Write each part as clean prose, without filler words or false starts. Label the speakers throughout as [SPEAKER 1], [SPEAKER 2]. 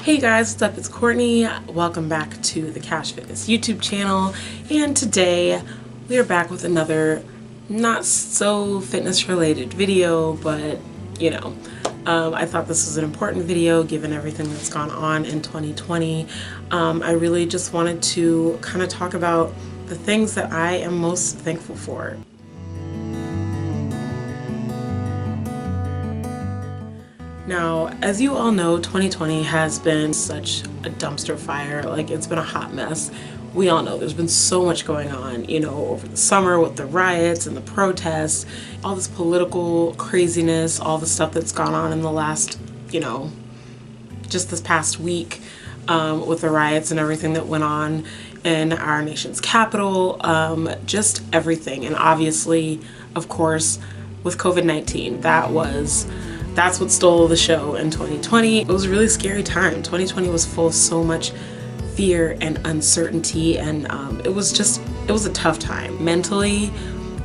[SPEAKER 1] Hey guys, what's up? It's Courtney. Welcome back to the CAJ Fitness YouTube channel, and today we are back with another not so fitness related video, but you know, I thought this was an important video given everything that's gone on in 2020. I really just wanted to kind of talk about the things that I am most thankful for. Now, as you all know, 2020 has been such a dumpster fire. Like, it's been a hot mess. We all know there's been so much going on, you know, over the summer with the riots and the protests, all this political craziness, all the stuff that's gone on in the last, you know, just this past week with the riots and everything that went on in our nation's capital, just everything. And obviously, of course, with COVID-19, that's what stole the show in 2020. It was a really scary time. 2020 was full of so much fear and uncertainty, and it was a tough time. Mentally,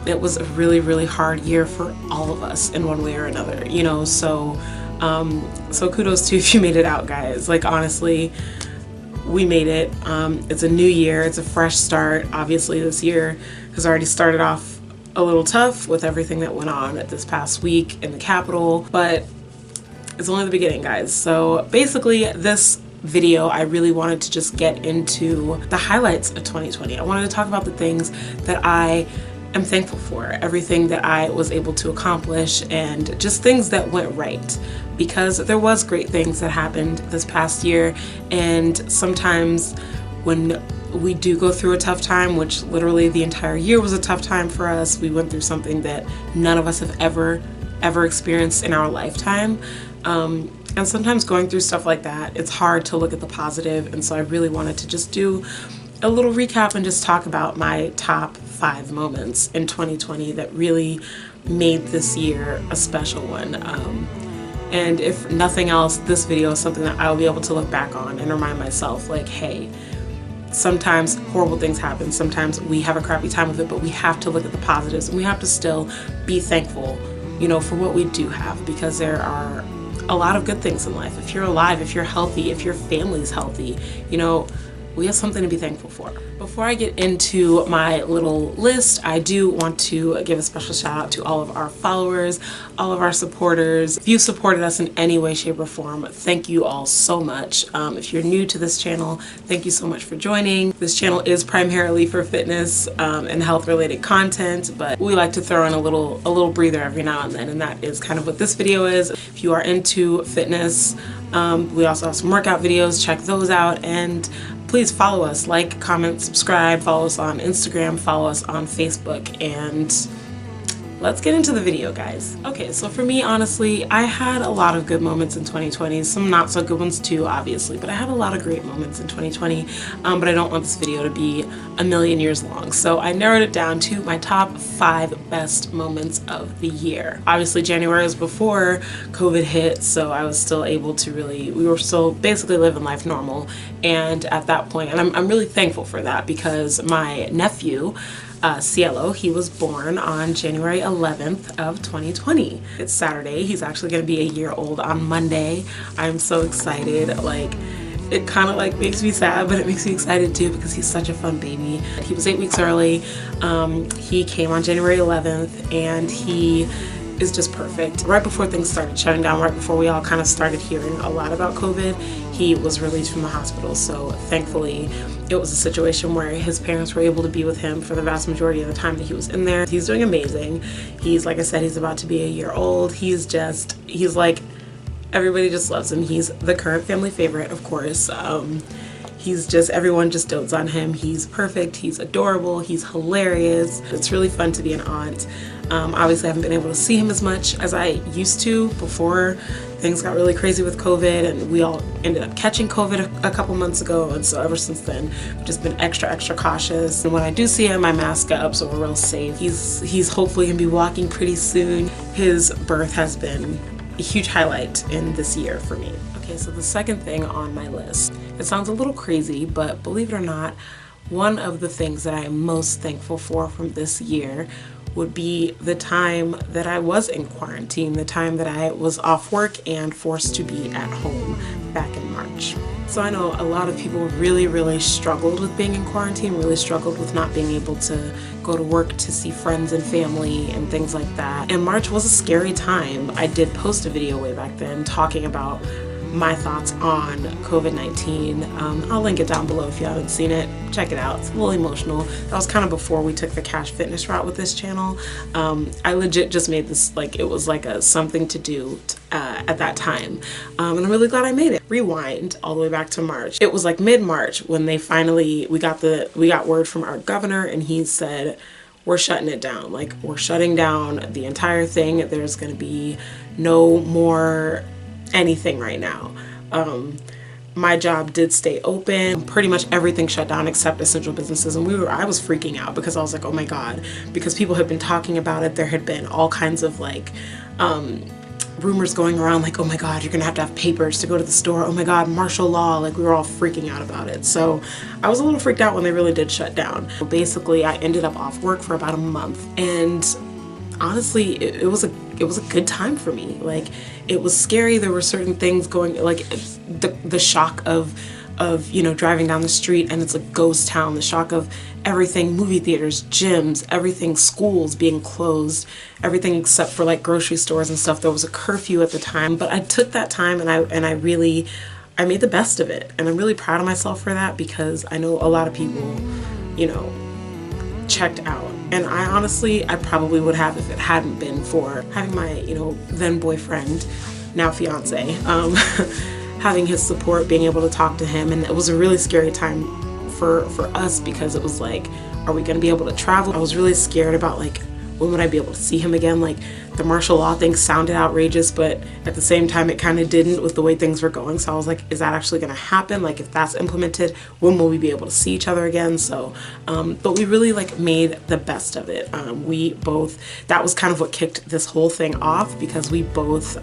[SPEAKER 1] it was a really, really hard year for all of us in one way or another, you know, so kudos to you if you made it out, guys. Like, honestly, we made it. It's a new year, it's a fresh start. Obviously, this year has already started off a little tough with everything that went on this past week in the Capitol, but it's only the beginning, guys. So basically, this video, I really wanted to just get into the highlights of 2020. I wanted to talk about the things that I am thankful for, everything that I was able to accomplish, and just things that went right, because there was great things that happened this past year. And sometimes when we do go through a tough time, which literally the entire year was a tough time for us. We went through something that none of us have ever experienced in our lifetime. And sometimes going through stuff like that, it's hard to look at the positive. And so I really wanted to just do a little recap and just talk about my top 5 moments in 2020 that really made this year a special one. And if nothing else, this video is something that I'll be able to look back on and remind myself, like, hey, sometimes horrible things happen, sometimes we have a crappy time with it, but we have to look at the positives, and we have to still be thankful, you know, for what we do have, because there are a lot of good things in life. If you're alive, if you're healthy, if your family's healthy, you know, we have something to be thankful for. Before I get into my little list, I do want to give a special shout out to all of our followers, all of our supporters. If you supported us in any way, shape, or form, thank you all so much. If you're new to this channel, thank you so much for joining. This channel is primarily for fitness and health related content, but we like to throw in a little breather every now and then, and that is kind of what this video is. If you are into fitness, we also have some workout videos, check those out, and please follow us, like, comment, subscribe, follow us on Instagram, follow us on Facebook, and let's get into the video, guys. Okay, so for me, honestly, I had a lot of good moments in 2020, some not so good ones too, obviously, but I had a lot of great moments in 2020, but I don't want this video to be a million years long, so I narrowed it down to my top 5 best moments of the year. Obviously, January was before COVID hit, so I was still able to we were still basically living life normal, and at that point, and I'm really thankful for that, because my nephew, Cielo, he was born on January 11th of 2020. It's Saturday. He's actually going to be a year old on Monday. I'm so excited. Like, it kind of like makes me sad, but it makes me excited too, because he's such a fun baby. He was 8 weeks early. He came on January 11th, and he is just perfect. Right before things started shutting down, right before we all kind of started hearing a lot about COVID, he was released from the hospital. So thankfully, it was a situation where his parents were able to be with him for the vast majority of the time that he was in there. He's doing amazing. He's, like I said, he's about to be a year old. He's like, everybody just loves him. He's the current family favorite, of course. Everyone just dotes on him. He's perfect, he's adorable, he's hilarious. It's really fun to be an aunt. Obviously, I haven't been able to see him as much as I used to before things got really crazy with COVID, and we all ended up catching COVID a couple months ago, and so ever since then, I've just been extra cautious. And when I do see him, I mask up, so we're real safe. He's hopefully gonna be walking pretty soon. His birth has been a huge highlight in this year for me. Okay, so the second thing on my list, it sounds a little crazy, but believe it or not, one of the things that I am most thankful for from this year would be the time that I was in quarantine, the time that I was off work and forced to be at home back in March. So I know a lot of people really struggled with being in quarantine, really struggled with not being able to go to work to see friends and family and things like that. And March was a scary time. I did post a video way back then talking about my thoughts on COVID-19. I'll link it down below if you haven't seen it. Check it out. It's a little emotional. That was kind of before we took the CAJ Fitness route with this channel. I legit just made this like it was like a something to do at that time. And I'm really glad I made it. Rewind all the way back to March. It was like mid-March when they finally we got word from our governor, and he said, we're shutting it down. Like, we're shutting down the entire thing. There's gonna be no more anything right now. My job did stay open. Pretty much everything shut down except essential businesses, and I was freaking out because I was like, oh my god, because people had been talking about it. There had been all kinds of like rumors going around like, oh my god, you're gonna have to have papers to go to the store. Oh my god, martial law. Like, we were all freaking out about it. So I was a little freaked out when they really did shut down. Basically, I ended up off work for about a month, and honestly, it was a good time for me. Like, it was scary. There were certain things going, like the shock of you know, driving down the street and it's a ghost town, the shock of everything, movie theaters, gyms, everything, schools being closed, everything except for like grocery stores and stuff. There was a curfew at the time, but I took that time and I made the best of it, and I'm really proud of myself for that, because I know a lot of people, you know, checked out. And I probably would have if it hadn't been for having my, you know, then boyfriend, now fiance, having his support, being able to talk to him. And it was a really scary time for us, because it was like, are we gonna be able to travel? I was really scared about like, when would I be able to see him again? Like, the martial law thing sounded outrageous, but at the same time it kind of didn't with the way things were going. So I was like, is that actually gonna happen? Like, if that's implemented, when will we be able to see each other again? So but we really like made the best of it. We both, that was kind of what kicked this whole thing off, because we both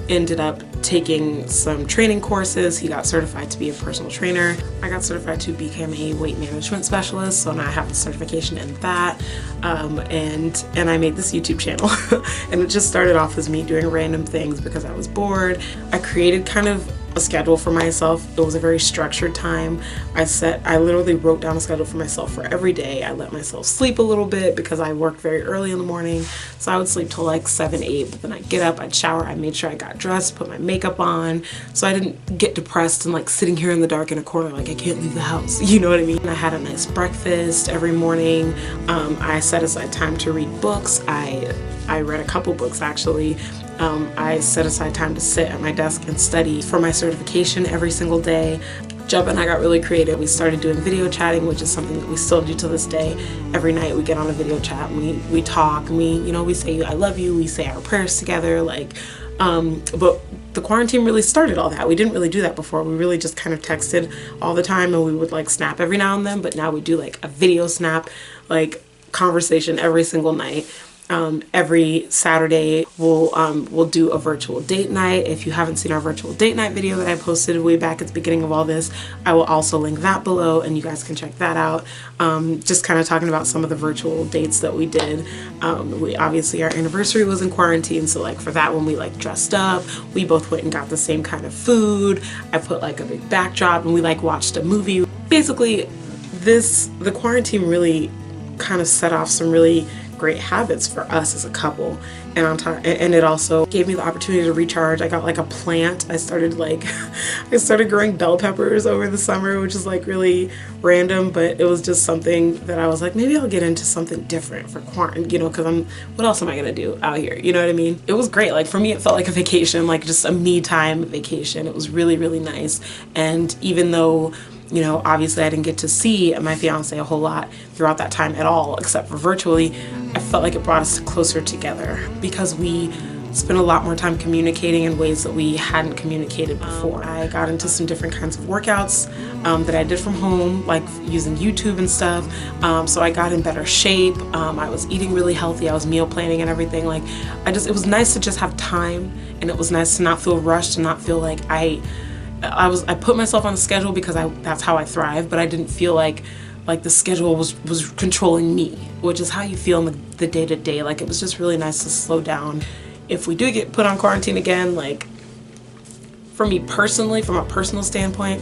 [SPEAKER 1] ended up taking some training courses. He got certified to be a personal trainer. I got certified to become a weight management specialist, so now I have the certification in that. And I made this YouTube channel and it just started off as me doing random things because I was bored. I created kind of a schedule for myself. It was a very structured time. I literally wrote down a schedule for myself for every day. I let myself sleep a little bit because I worked very early in the morning. So I would sleep till like 7, 8, but then I'd get up, I'd shower, I made sure I got dressed, put my makeup on, so I didn't get depressed and like sitting here in the dark in a corner like I can't leave the house. You know what I mean? I had a nice breakfast every morning. I set aside time to read books. I read a couple books actually. I set aside time to sit at my desk and study for my certification every single day. Jeb and I got really creative. We started doing video chatting, which is something that we still do to this day. Every night we get on a video chat and we talk, and we say I love you, we say our prayers together, like but the quarantine really started all that. We didn't really do that before. We really just kind of texted all the time, and we would like snap every now and then, but now we do like a video snap, like conversation every single night. Every Saturday we'll do a virtual date night. If you haven't seen our virtual date night video that I posted way back at the beginning of all this, I will also link that below and you guys can check that out. Just kind of talking about some of the virtual dates that we did. We obviously, our anniversary was in quarantine, so like for that one we like dressed up. We both went and got the same kind of food. I put like a big backdrop and we like watched a movie. Basically the quarantine really kind of set off some really great habits for us as a couple, and on top, and it also gave me the opportunity to recharge. I got like a plant. I started growing bell peppers over the summer, which is like really random, but it was just something that I was like, maybe I'll get into something different for quarantine, you know, because what else am I gonna do out here, you know what I mean? It was great. Like for me it felt like a vacation, like just a me time vacation. It was really nice. And even though, you know, obviously I didn't get to see my fiance a whole lot throughout that time at all, except for virtually, I felt like it brought us closer together because we spent a lot more time communicating in ways that we hadn't communicated before. I got into some different kinds of workouts that I did from home, like using YouTube and stuff. So I got in better shape. I was eating really healthy. I was meal planning and everything. Like it was nice to just have time, and it was nice to not feel rushed and not feel like I put myself on a schedule because that's how I thrive, but I didn't feel like the schedule was controlling me, which is how you feel in the day-to-day. Like it was just really nice to slow down. If we do get put on quarantine again, like for me personally, from a personal standpoint,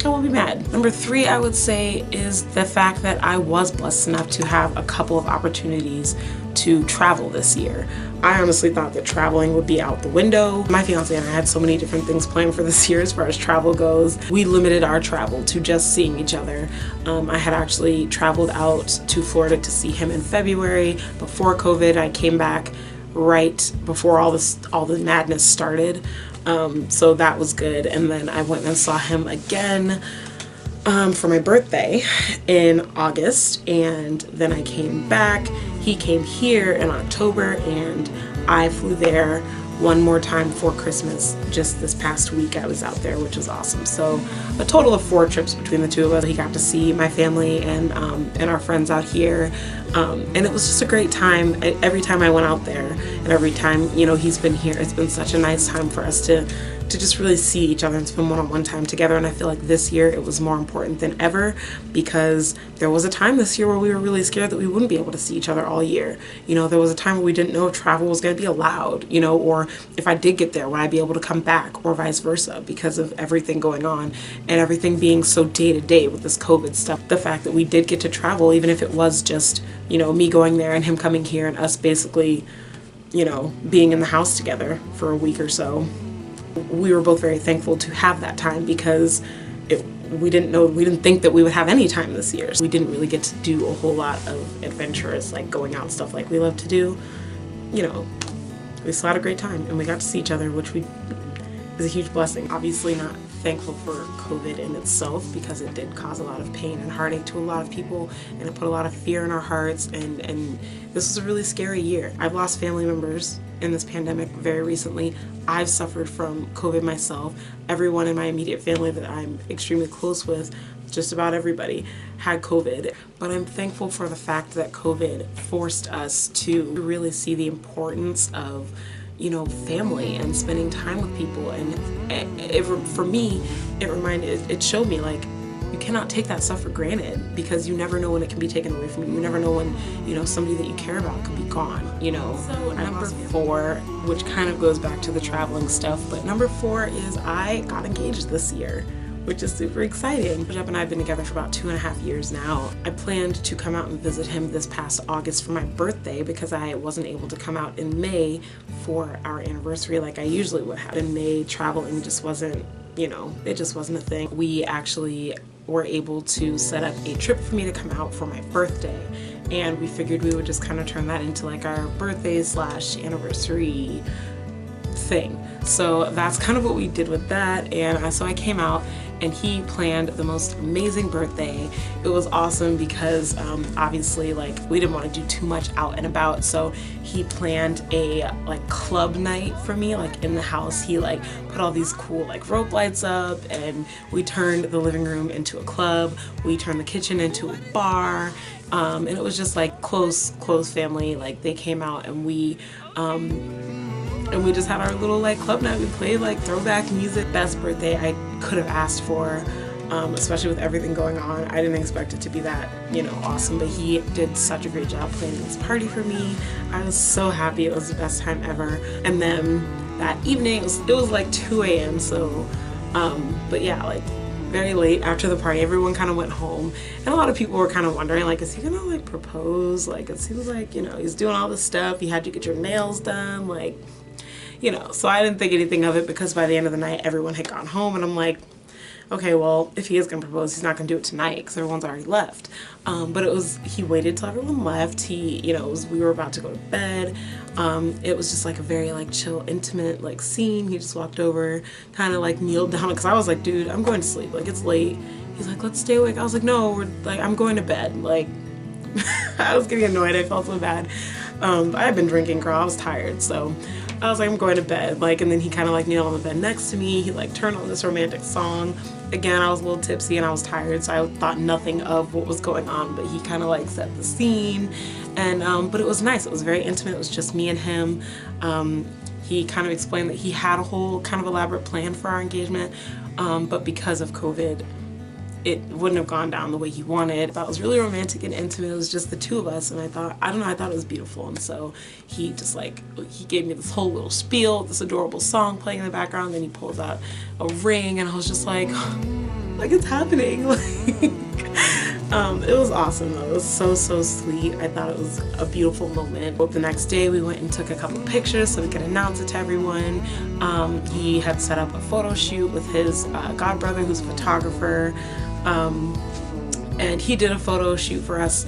[SPEAKER 1] I won't be mad. Number 3, I would say, is the fact that I was blessed enough to have a couple of opportunities to travel this year. I honestly thought that traveling would be out the window. My fiance and I had so many different things planned for this year as far as travel goes. We limited our travel to just seeing each other. I had actually traveled out to Florida to see him in February. Before COVID, I came back right before all the madness started. So that was good. And then I went and saw him again for my birthday in August, and then I came back. He came here in October, and I flew there one more time for Christmas. Just this past week I was out there, which was awesome. So a total of 4 trips between the two of us. He got to see my family and our friends out here, and it was just a great time. Every time I went out there, and every time, you know, he's been here, it's been such a nice time for us to just really see each other and spend one-on-one time together. And I feel like this year it was more important than ever, because there was a time this year where we were really scared that we wouldn't be able to see each other all year. You know, there was a time where we didn't know if travel was going to be allowed, you know, or if I did get there, would I be able to come back, or vice versa, because of everything going on and everything being so day to day with this COVID stuff. The fact that we did get to travel, even if it was just, you know, me going there and him coming here and us basically, you know, being in the house together for a week or so. We were both very thankful to have that time, because we didn't think that we would have any time this year. So we didn't really get to do a whole lot of adventurous, like going out and stuff like we love to do. You know, we still had a great time, and we got to see each other, which is a huge blessing. Obviously not thankful for COVID in itself, because it did cause a lot of pain and heartache to a lot of people, and it put a lot of fear in our hearts, and this was a really scary year. I've lost family members in this pandemic very recently. I've suffered from COVID myself. Everyone in my immediate family that I'm extremely close with, just about everybody, had COVID. But I'm thankful for the fact that COVID forced us to really see the importance of, you know, family and spending time with people. And for me, it showed me, like, you cannot take that stuff for granted, because you never know when it can be taken away from you. You never know when, you know, somebody that you care about could be gone, you know. So number 4, which kind of goes back to the traveling stuff, but number 4 is I got engaged this year, which is super exciting. Jeff and I have been together for about 2.5 years now. I planned to come out and visit him this past August for my birthday, because I wasn't able to come out in May for our anniversary like I usually would have. In May, traveling just wasn't, you know, it just wasn't a thing. We actually were able to set up a trip for me to come out for my birthday, and we figured we would just kind of turn that into like our birthday / anniversary thing. So that's kind of what we did with that. And so I came out, and he planned the most amazing birthday. It was awesome because obviously, like, we didn't want to do too much out and about, so he planned a like club night for me, like in the house. He like put all these cool like rope lights up, and we turned the living room into a club. We turned the kitchen into a bar, and it was just like close family. Like, they came out, and we just had our little like club night. We played like throwback music. Best birthday I could have asked for, especially with everything going on. I didn't expect it to be that, you know, awesome, but he did such a great job planning this party for me. I was so happy. It was the best time ever. And then that evening, it was like 2 a.m. So, but yeah, like very late after the party, everyone kind of went home, and a lot of people were kind of wondering, like, is he gonna like propose? Like, it seems like, you know, he's doing all this stuff. You had to get your nails done, like, you know. So I didn't think anything of it, because by the end of the night everyone had gone home, and I'm like, okay, well, if he is gonna propose, he's not gonna do it tonight because everyone's already left. But he waited till everyone left. We were about to go to bed. It was just like a very like chill, intimate like scene. He just walked over, kind of like kneeled down, because I was like, dude, I'm going to sleep, like it's late. He's like, let's stay awake. I was like, no, I'm going to bed. Like, I was getting annoyed. I felt so bad. I had been drinking, girl. I was tired, so I was like, I'm going to bed. Like, and then he kind of like kneeled on the bed next to me. He like turned on this romantic song. Again, I was a little tipsy and I was tired, so I thought nothing of what was going on, but he kind of like set the scene. And but it was nice. It was very intimate. It was just me and him. He kind of explained that he had a whole kind of elaborate plan for our engagement, but because of COVID, it wouldn't have gone down the way he wanted. I thought it was really romantic and intimate. It was just the two of us, and I thought it was beautiful. And so he just like, he gave me this whole little spiel, this adorable song playing in the background, then he pulls out a ring, and I was just like it's happening. It was awesome though. It was so sweet. I thought it was a beautiful moment. The next day we went and took a couple pictures so we could announce it to everyone. He had set up a photo shoot with his godbrother, who's a photographer, and he did a photo shoot for us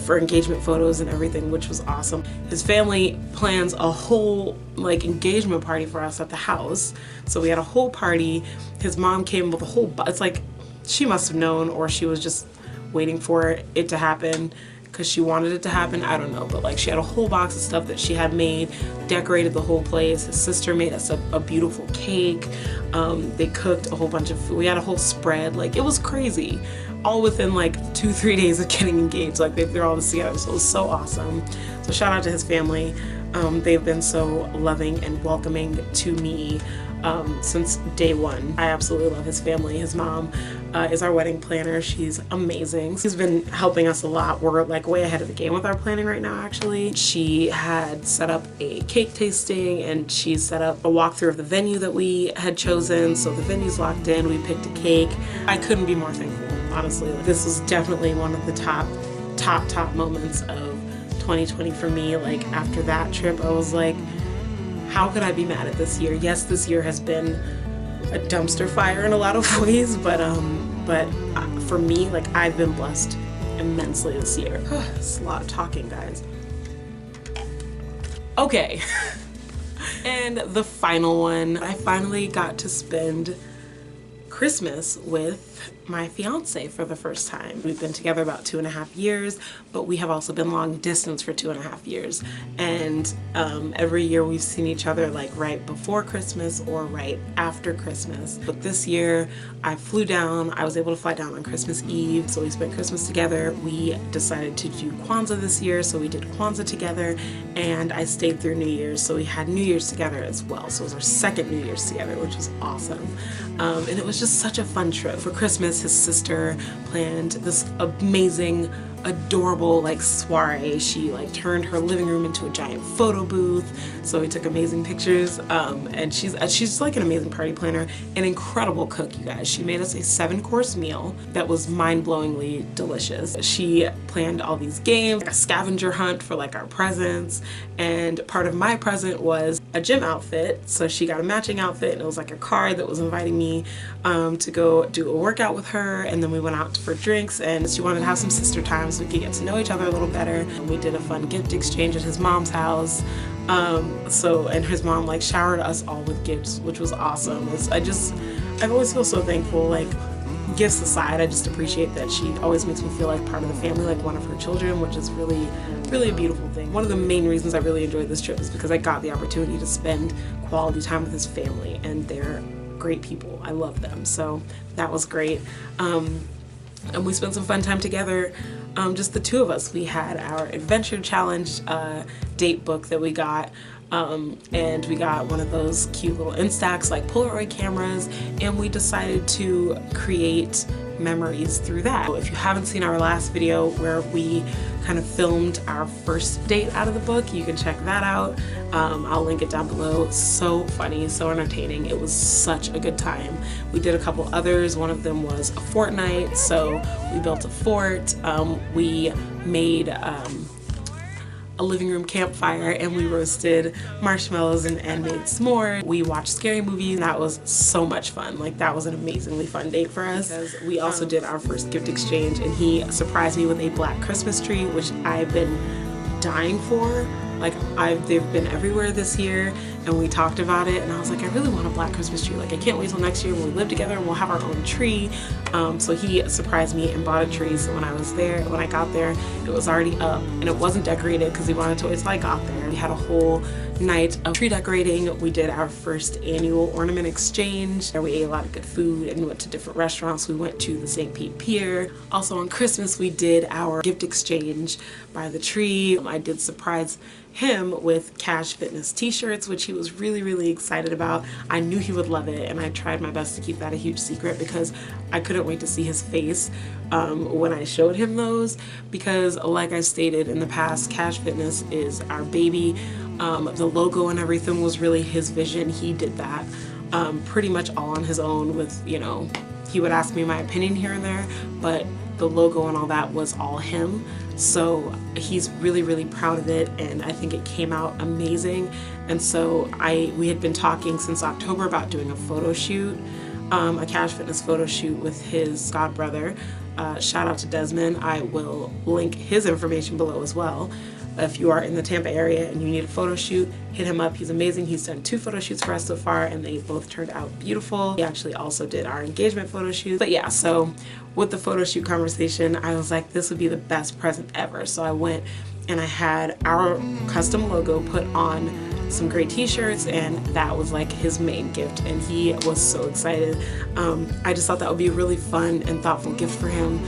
[SPEAKER 1] for engagement photos and everything, which was awesome. His family plans a whole like engagement party for us at the house, so we had a whole party. His mom came with a whole it's like, she must have known, or she was just waiting for it to happen because she wanted it to happen. I don't know, but like she had a whole box of stuff that she had made, decorated the whole place. His sister made us a beautiful cake. They cooked a whole bunch of food. We had a whole spread. Like, it was crazy, all within like 2-3 days of getting engaged. Like, they're all together, so it was so awesome. So shout out to his family. They've been so loving and welcoming to me since day one. I absolutely love his family. His mom is our wedding planner. She's amazing. She's been helping us a lot. We're like way ahead of the game with our planning right now, actually. She had set up a cake tasting, and she set up a walkthrough of the venue that we had chosen. So the venue's locked in. We picked a cake. I couldn't be more thankful, honestly. This was definitely one of the top moments of 2020 for me. Like, after that trip, I was like, how could I be mad at this year? Yes, this year has been a dumpster fire in a lot of ways, but for me, like, I've been blessed immensely this year. It's a lot of talking, guys. Okay. And the final one, I finally got to spend Christmas with my fiance for the first time. We've been together about 2.5 years, but we have also been long distance for 2.5 years. And every year we've seen each other like right before Christmas or right after Christmas. But this year I flew down. I was able to fly down on Christmas Eve, so we spent Christmas together. We decided to do Kwanzaa this year, so we did Kwanzaa together, and I stayed through New Year's, so we had New Year's together as well. So it was our second New Year's together, which was awesome. And it was just such a fun trip. For Christmas, his sister planned this amazing, adorable like soiree. She like turned her living room into a giant photo booth, so we took amazing pictures. And she's like an amazing party planner, an incredible cook, you guys. She made us a 7-course meal that was mind-blowingly delicious. She planned all these games, like a scavenger hunt for like our presents, and part of my present was a gym outfit. So she got a matching outfit, and it was like a card that was inviting me to go do a workout with her. And then we went out for drinks, and she wanted to have some sister time so we could get to know each other a little better. And we did a fun gift exchange at his mom's house. And his mom like showered us all with gifts, which was awesome. I always feel so thankful. Like, gifts aside, I just appreciate that she always makes me feel like part of the family, like one of her children, which is really, really a beautiful thing. One of the main reasons I really enjoyed this trip is because I got the opportunity to spend quality time with his family, and they're great people. I love them, so that was great. And we spent some fun time together, just the two of us. We had our adventure challenge date book that we got, and we got one of those cute little Instax like Polaroid cameras, and we decided to create memories through that. So if you haven't seen our last video where we kind of filmed our first date out of the book, you can check that out. I'll link it down below. So funny, so entertaining. It was such a good time. We did a couple others. One of them was a fort night, so we built a fort. We made a living room campfire, and we roasted marshmallows and made s'mores. We watched scary movies, and that was so much fun. Like, that was an amazingly fun date for us. Because we also did our first gift exchange, and he surprised me with a black Christmas tree, which I've been dying for. Like, they've been everywhere this year, and we talked about it, and I was like, I really want a black Christmas tree. Like, I can't wait till next year when we live together and we'll have our own tree. So he surprised me and bought a tree. So when I got there, it was already up, and it wasn't decorated because he wanted to wait till I got there. We had a whole night of tree decorating. We did our first annual ornament exchange. We ate a lot of good food and went to different restaurants. We went to the St. Pete Pier. Also on Christmas, we did our gift exchange by the tree. I did surprise him with CAJ Fitness t-shirts, which he actually was really excited about. I knew he would love it, and I tried my best to keep that a huge secret because I couldn't wait to see his face when I showed him those, because like I stated in the past, CAJ Fitness is our baby. The logo and everything was really his vision. He did that pretty much all on his own with, you know, he would ask me my opinion here and there, but the logo and all that was all him. So he's really proud of it, and I think it came out amazing. And so we had been talking since October about doing a photo shoot, a CAJ Fitness photo shoot with his god brother. Shout out to Desmond. I will link his information below as well. If you are in the Tampa area and you need a photo shoot, hit him up. He's amazing. He's done 2 photo shoots for us so far, and they both turned out beautiful. He actually also did our engagement photo shoot. But yeah, so with the photo shoot conversation, I was like, this would be the best present ever. So I went and I had our custom logo put on some great t-shirts, and that was like his main gift, and he was so excited. I just thought that would be a really fun and thoughtful gift for him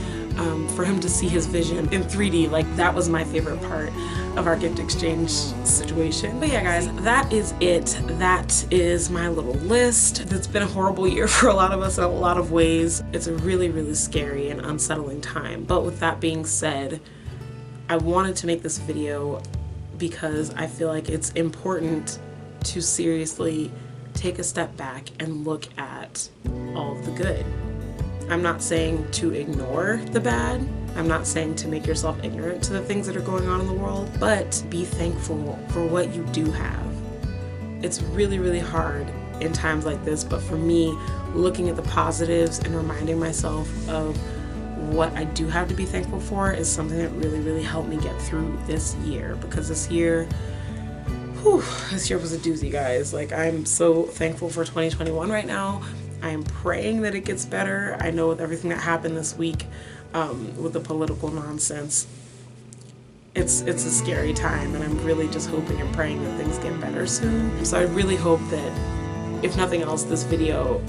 [SPEAKER 1] to see his vision in 3D. Like, that was my favorite part of our gift exchange situation. But yeah guys, that is it. That is my little list. It's been a horrible year for a lot of us in a lot of ways. It's a really scary and unsettling time. But with that being said, I wanted to make this video because I feel like it's important to seriously take a step back and look at all of the good. I'm not saying to ignore the bad. I'm not saying to make yourself ignorant to the things that are going on in the world, but be thankful for what you do have. It's really hard in times like this, but for me, looking at the positives and reminding myself of what I do have to be thankful for is something that really helped me get through this year, because this year was a doozy, guys. Like, I'm so thankful for 2021 right now. I'm praying that it gets better. I know with everything that happened this week with the political nonsense, it's a scary time, and I'm really just hoping and praying that things get better soon. So I really hope that, if nothing else, this video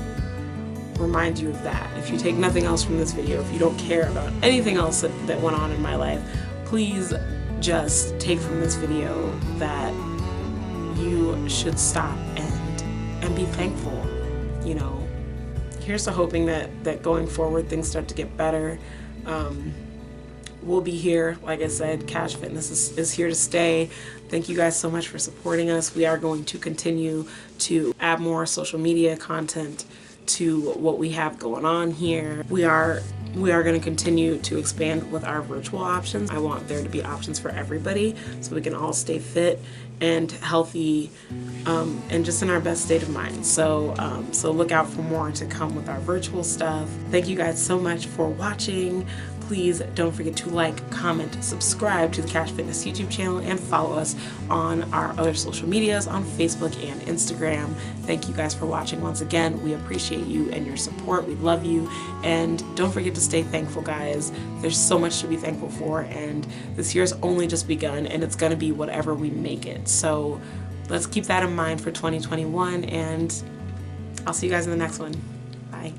[SPEAKER 1] reminds you of that. If you take nothing else from this video, if you don't care about anything else that went on in my life, please just take from this video that you should stop and be thankful. You know, here's to hoping that going forward things start to get better. We'll be here. Like I said, CAJ Fitness is here to stay. Thank you guys so much for supporting us. We are going to continue to add more social media content to what we have going on here. We are going to continue to expand with our virtual options. I want there to be options for everybody so we can all stay fit and healthy and just in our best state of mind. So look out for more to come with our virtual stuff. Thank you guys so much for watching. Please don't forget to like, comment, subscribe to the CAJ Fitness YouTube channel, and follow us on our other social medias on Facebook and Instagram. Thank you guys for watching once again. We appreciate you and your support. We love you. And don't forget to stay thankful, guys. There's so much to be thankful for, and this year's only just begun, and it's going to be whatever we make it. So let's keep that in mind for 2021, and I'll see you guys in the next one. Bye.